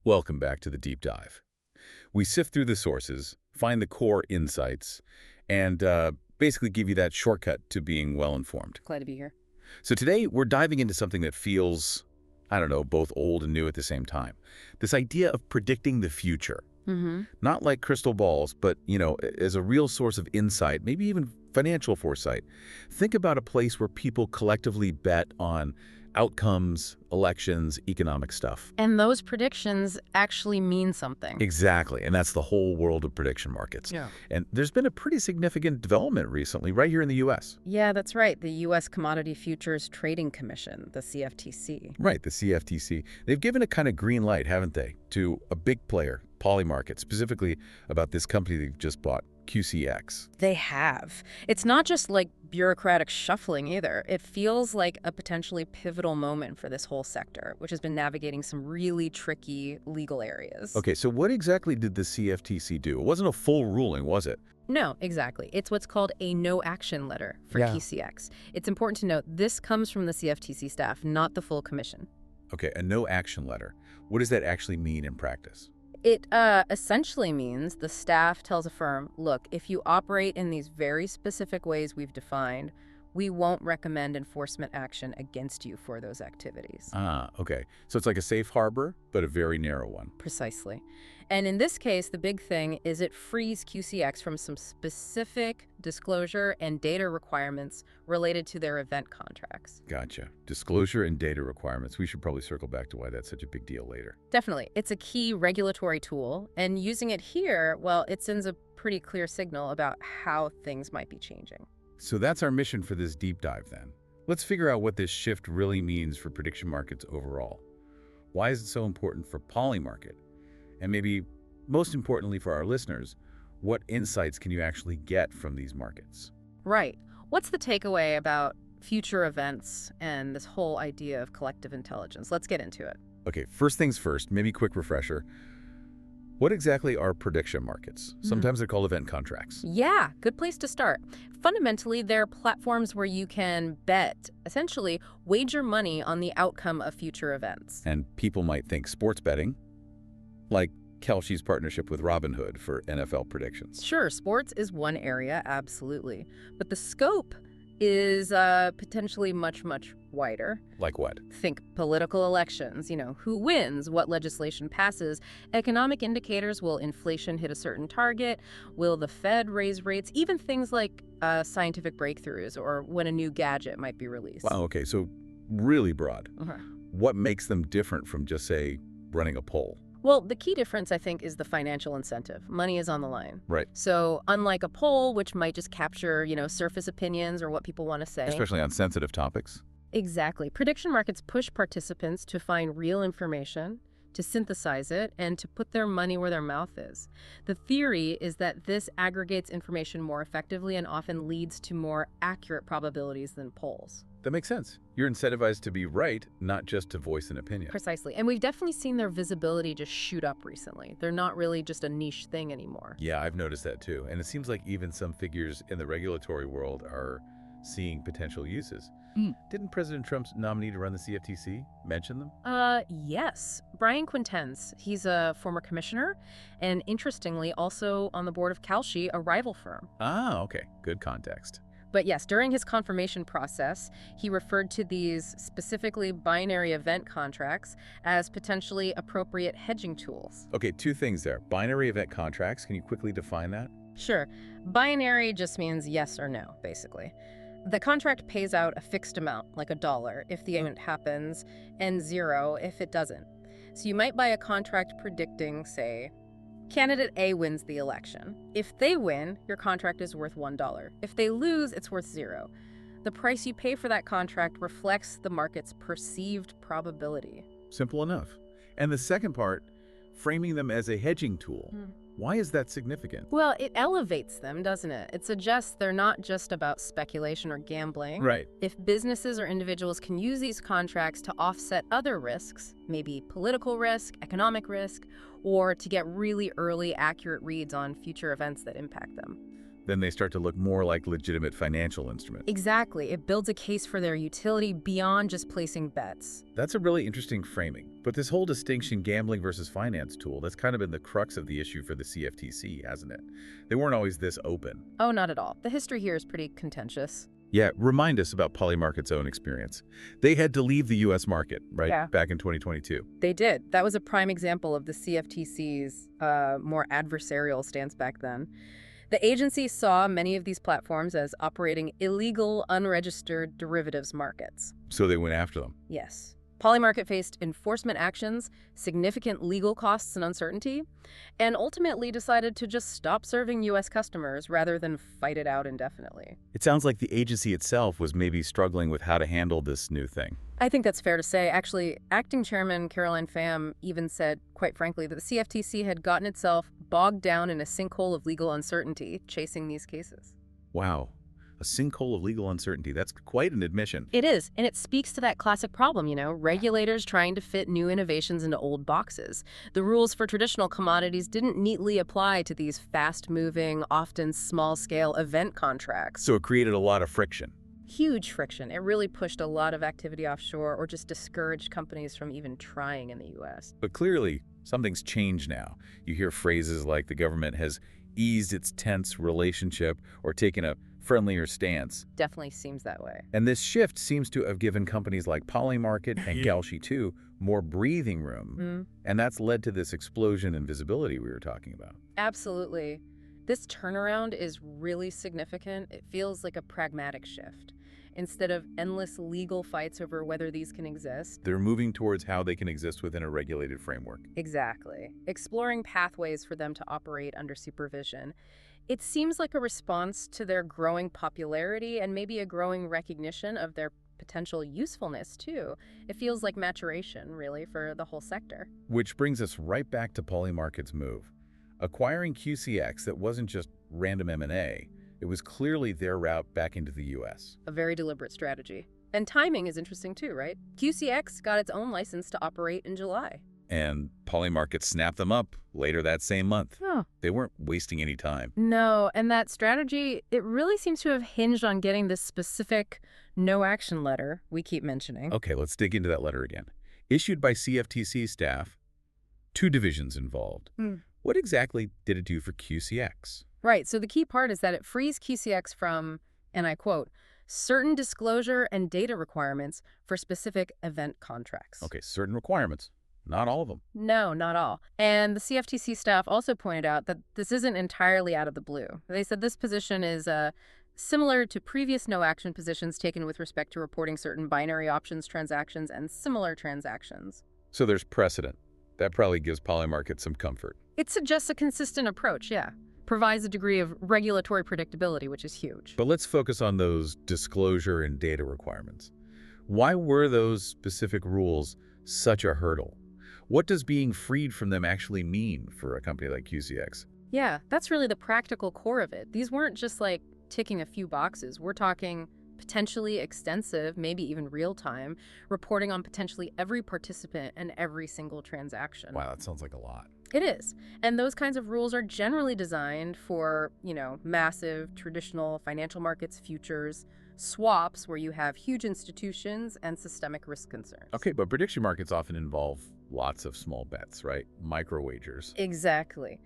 Welcome back to the deep dive. We sift through the sources, find the core insights, and basically give you that shortcut to being well-informed. Glad to be here. So today, we're diving into something that feels, I don't know, both old and new at the same time. This idea of predicting the future. Not like crystal balls, but, as a real source of insight, maybe even financial foresight. Think about a place where people collectively bet on outcomes, elections, economic stuff. And those predictions actually mean something. Exactly, and that's the whole world of prediction markets. Yeah. And there's been a pretty significant development recently, right here in the U.S. Yeah, that's right. The U.S. Commodity Futures Trading Commission, the CFTC. Right, the CFTC. They've given a kind of green light, haven't they, to a big player, Polymarket, specifically about this company they've just bought, QCX. They have. It's not just like bureaucratic shuffling either. It feels like a potentially pivotal moment for this whole sector, which has been navigating some really tricky legal areas. Okay, so what exactly did the CFTC do? It wasn't a full ruling, was it? No, exactly. It's what's called a no-action letter for Yeah. QCX. It's important to note this comes from the CFTC staff, not the full commission. Okay, a no-action letter. What does that actually mean in practice? It essentially means the staff tells a firm, look, if you operate in these very specific ways we've defined, we won't recommend enforcement action against you for those activities. Ah, okay. So it's like a safe harbor, but a very narrow one. Precisely. And in this case, the big thing is it frees QCX from some specific disclosure and data requirements related to their event contracts. Gotcha. Disclosure and data requirements. We should probably circle back to why that's such a big deal later. Definitely. It's a key regulatory tool, and using it here, well, it sends a pretty clear signal about how things might be changing. So that's our mission for this deep dive then. Let's figure out what this shift really means for prediction markets overall. Why is it so important for Polymarket? And maybe most importantly for our listeners, what insights can you actually get from these markets? Right. What's the takeaway about future events and this whole idea of collective intelligence? Let's get into it. Okay, first things first, maybe quick refresher. What exactly are prediction markets? Sometimes they're called event contracts. Yeah, good place to start. Fundamentally, they're platforms where you can bet, essentially wager money on the outcome of future events. And people might think sports betting, like Kelsey's partnership with Robinhood for NFL predictions. Sure, sports is one area, absolutely. But the scope is potentially much, much wider. Like what? Think political elections, who wins, what legislation passes. Economic indicators, will inflation hit a certain target? Will the Fed raise rates? Even things like scientific breakthroughs or when a new gadget might be released. Wow, okay, so really broad. Okay. What makes them different from just, say, running a poll? Well, the key difference, I think, is the financial incentive. Money is on the line. Right. So unlike a poll, which might just capture, surface opinions or what people want to say. Especially on sensitive topics. Exactly. Prediction markets push participants to find real information, to synthesize it, and to put their money where their mouth is. The theory is that this aggregates information more effectively and often leads to more accurate probabilities than polls. That makes sense. You're incentivized to be right, not just to voice an opinion. Precisely. And we've definitely seen their visibility just shoot up recently. They're not really just a niche thing anymore. Yeah, I've noticed that too. And it seems like even some figures in the regulatory world are seeing potential uses. Didn't President Trump's nominee to run the CFTC mention them? Yes. Brian Quintenz. He's a former commissioner and, interestingly, also on the board of Kalshi, a rival firm. Ah, okay. Good context. But yes, during his confirmation process, he referred to these specifically binary event contracts as potentially appropriate hedging tools. Okay, two things there. Binary event contracts, can you quickly define that? Sure. Binary just means yes or no, basically. The contract pays out a fixed amount, like $1, if the event happens, and 0 if it doesn't. So you might buy a contract predicting, say, candidate A wins the election. If they win, your contract is worth $1. If they lose, it's worth 0. The price you pay for that contract reflects the market's perceived probability. Simple enough. And the second part, framing them as a hedging tool. Why is that significant? Well, it elevates them, doesn't it? It suggests they're not just about speculation or gambling. Right. If businesses or individuals can use these contracts to offset other risks, maybe political risk, economic risk, or to get really early, accurate reads on future events that impact them. Then they start to look more like legitimate financial instruments. Exactly. It builds a case for their utility beyond just placing bets. That's a really interesting framing. But this whole distinction, gambling versus finance tool, that's kind of been the crux of the issue for the CFTC, hasn't it? They weren't always this open. Oh, not at all. The history here is pretty contentious. Yeah, remind us about Polymarket's own experience. They had to leave the U.S. market, right? Yeah. Back in 2022. They did. That was a prime example of the CFTC's more adversarial stance back then. The agency saw many of these platforms as operating illegal, unregistered derivatives markets. So they went after them. Yes. Polymarket faced enforcement actions, significant legal costs and uncertainty, and ultimately decided to just stop serving U.S. customers rather than fight it out indefinitely. It sounds like the agency itself was maybe struggling with how to handle this new thing. I think that's fair to say. Actually, acting chairman Caroline Pham even said, quite frankly, that the CFTC had gotten itself bogged down in a sinkhole of legal uncertainty chasing these cases. Wow. A sinkhole of legal uncertainty. That's quite an admission. It is, and it speaks to that classic problem, regulators trying to fit new innovations into old boxes. The rules for traditional commodities didn't neatly apply to these fast-moving, often small-scale event contracts. So it created a lot of friction. Huge friction. It really pushed a lot of activity offshore or just discouraged companies from even trying in the U.S. But clearly, something's changed now. You hear phrases like the government has eased its tense relationship or taken a friendlier stance. Definitely seems that way. And this shift seems to have given companies like Polymarket and Galshi too more breathing room. And that's led to this explosion in visibility we were talking about. Absolutely. This turnaround is really significant. It feels like a pragmatic shift. Instead of endless legal fights over whether these can exist. They're moving towards how they can exist within a regulated framework. Exactly. Exploring pathways for them to operate under supervision. It seems like a response to their growing popularity and maybe a growing recognition of their potential usefulness, too. It feels like maturation, really, for the whole sector. Which brings us right back to Polymarket's move. Acquiring QCX that wasn't just random M&A, it was clearly their route back into the U.S. A very deliberate strategy. And timing is interesting, too, right? QCX got its own license to operate in July. And Polymarket snapped them up later that same month. Oh. They weren't wasting any time. No, and that strategy, it really seems to have hinged on getting this specific no-action letter we keep mentioning. Okay, let's dig into that letter again. Issued by CFTC staff, 2 divisions involved. What exactly did it do for QCX? Right, so the key part is that it frees QCX from, and I quote, certain disclosure and data requirements for specific event contracts. Okay, certain requirements. Not all of them. No, not all. And the CFTC staff also pointed out that this isn't entirely out of the blue. They said this position is similar to previous no-action positions taken with respect to reporting certain binary options transactions and similar transactions. So there's precedent. That probably gives Polymarket some comfort. It suggests a consistent approach, yeah. Provides a degree of regulatory predictability, which is huge. But let's focus on those disclosure and data requirements. Why were those specific rules such a hurdle? What does being freed from them actually mean for a company like QCX? Yeah, that's really the practical core of it. These weren't just like ticking a few boxes. We're talking potentially extensive, maybe even real-time, reporting on potentially every participant and every single transaction. Wow, that sounds like a lot. It is. And those kinds of rules are generally designed for, massive traditional financial markets, futures, swaps, where you have huge institutions and systemic risk concerns. Okay, but prediction markets often involve lots of small bets, right? Micro wagers. Exactly.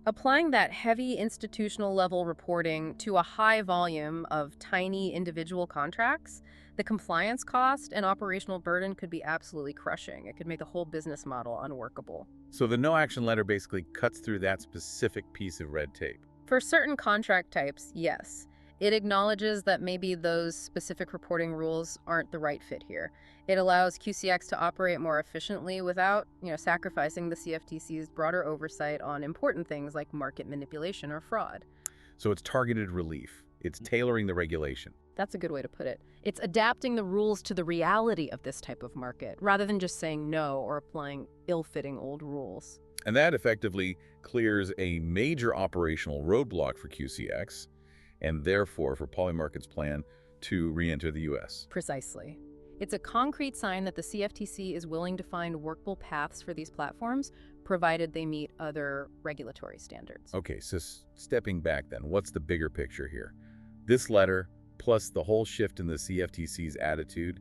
Applying that heavy institutional level reporting to a high volume of tiny individual contracts, the compliance cost and operational burden could be absolutely crushing. It could make the whole business model unworkable. So the no-action letter basically cuts through that specific piece of red tape. For certain contract types, yes. It acknowledges that maybe those specific reporting rules aren't the right fit here. It allows QCX to operate more efficiently without, sacrificing the CFTC's broader oversight on important things like market manipulation or fraud. So it's targeted relief. It's tailoring the regulation. That's a good way to put it. It's adapting the rules to the reality of this type of market, rather than just saying no or applying ill-fitting old rules. And that effectively clears a major operational roadblock for QCX, and therefore for Polymarket's plan to re-enter the U.S. Precisely. It's a concrete sign that the CFTC is willing to find workable paths for these platforms, provided they meet other regulatory standards. Okay, so stepping back then, what's the bigger picture here? This letter, plus the whole shift in the CFTC's attitude,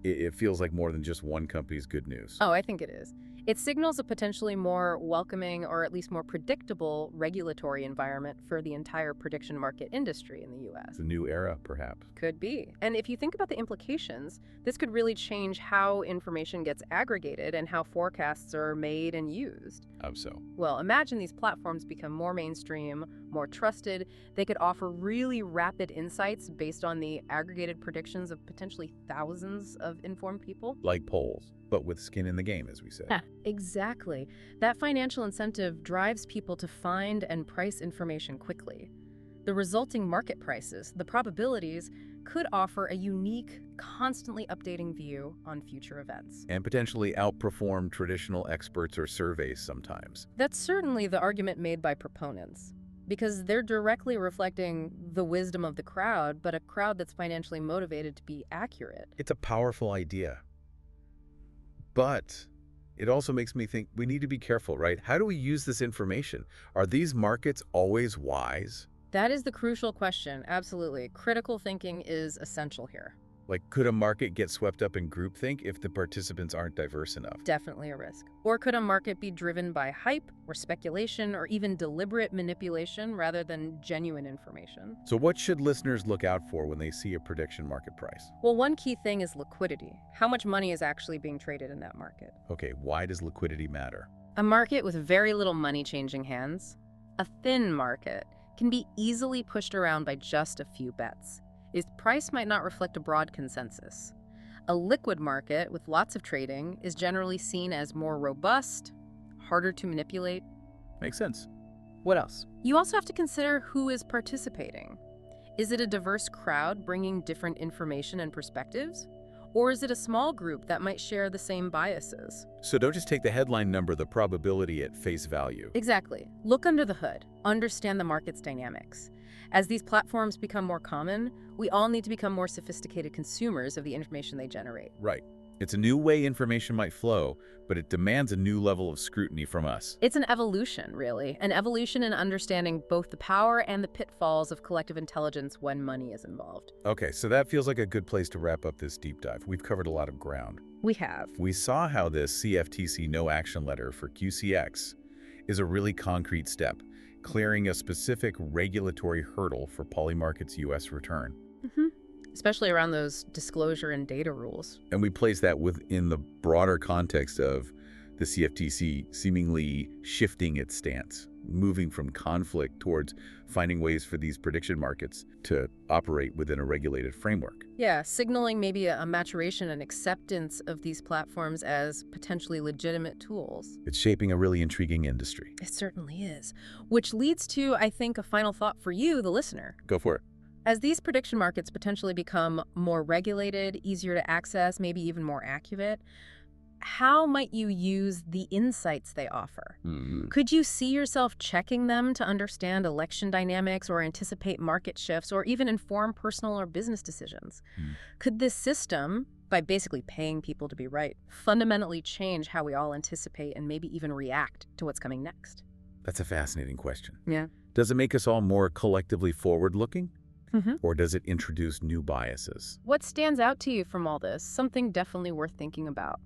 it feels like more than just one company's good news. Oh, I think it is. It signals a potentially more welcoming or at least more predictable regulatory environment for the entire prediction market industry in the U.S. It's a new era, perhaps. Could be. And if you think about the implications, this could really change how information gets aggregated and how forecasts are made and used. How so? Well, imagine these platforms become more mainstream, more trusted. They could offer really rapid insights based on the aggregated predictions of potentially thousands of informed people. Like polls, but with skin in the game, as we say. Exactly. That financial incentive drives people to find and price information quickly. The resulting market prices, the probabilities, could offer a unique, constantly updating view on future events. And potentially outperform traditional experts or surveys sometimes. That's certainly the argument made by proponents, because they're directly reflecting the wisdom of the crowd, but a crowd that's financially motivated to be accurate. It's a powerful idea. But it also makes me think we need to be careful, right? How do we use this information? Are these markets always wise? That is the crucial question, absolutely. Critical thinking is essential here. Like, could a market get swept up in groupthink if the participants aren't diverse enough? Definitely a risk. Or could a market be driven by hype or speculation or even deliberate manipulation rather than genuine information? So what should listeners look out for when they see a prediction market price? Well, one key thing is liquidity. How much money is actually being traded in that market? Okay, why does liquidity matter? A market with very little money changing hands, a thin market, can be easily pushed around by just a few bets. Its price might not reflect a broad consensus. A liquid market with lots of trading is generally seen as more robust, harder to manipulate. Makes sense. What else? You also have to consider who is participating. Is it a diverse crowd bringing different information and perspectives? Or is it a small group that might share the same biases? So don't just take the headline number, the probability at face value. Exactly. Look under the hood. Understand the market's dynamics. As these platforms become more common, we all need to become more sophisticated consumers of the information they generate. Right. It's a new way information might flow, but it demands a new level of scrutiny from us. It's an evolution, really. An evolution in understanding both the power and the pitfalls of collective intelligence when money is involved. Okay, so that feels like a good place to wrap up this deep dive. We've covered a lot of ground. We have. We saw how this CFTC no action letter for QCX is a really concrete step, clearing a specific regulatory hurdle for Polymarket's U.S. return. Especially around those disclosure and data rules. And we place that within the broader context of the CFTC seemingly shifting its stance, moving from conflict towards finding ways for these prediction markets to operate within a regulated framework. Yeah, signaling maybe a maturation and acceptance of these platforms as potentially legitimate tools. It's shaping a really intriguing industry. It certainly is. Which leads to, I think, a final thought for you, the listener. Go for it. As these prediction markets potentially become more regulated, easier to access, maybe even more accurate, how might you use the insights they offer? Could you see yourself checking them to understand election dynamics or anticipate market shifts or even inform personal or business decisions? Could this system, by basically paying people to be right, fundamentally change how we all anticipate and maybe even react to what's coming next? That's a fascinating question. Yeah. Does it make us all more collectively forward-looking? Or does it introduce new biases? What stands out to you from all this? Something definitely worth thinking about.